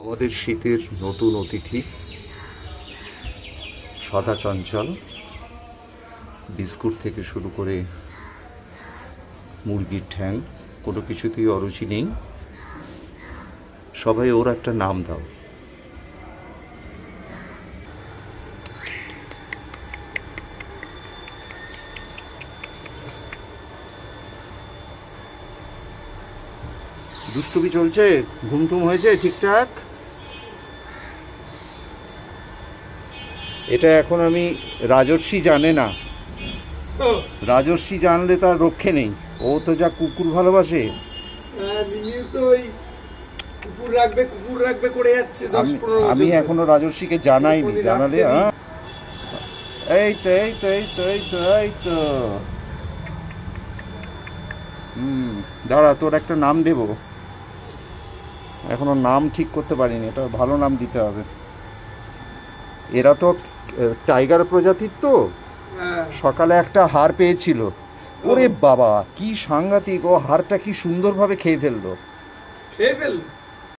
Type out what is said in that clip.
আমাদের শীতের নতুন অতিথি সাদা চঞ্চল, বিস্কুট থেকে শুরু করে মুরগির ঠ্যাং কোনো কিছুতেই অরুচি নেই। সবাই ওর একটা নাম দাও। দুষ্টুমি চলছে? ঘুমটুম হয়েছে ঠিকঠাক? এটা এখন আমি রাজর্ষি জানে না, রাজর্ষি জানলে তার রক্ষে নেই। ও তো যা কুকুর ভালোবাসে, আমি এখনো রাজর্ষিকে জানাইনি। জানালে এই তো এই তো এই তো এই তো এই তো দাঁড়া, তোর একটা নাম দেব। এখনো নাম ঠিক করতে পারিনি, এটা ভালো নাম দিতে হবে। এরা তো টাইগার প্রজাতির, তো সকালে একটা হাড় পেয়েছিল। ওরে বাবা, কি সাংঘাতিক! ও হাড়টা কি সুন্দরভাবে খেয়ে ফেললো।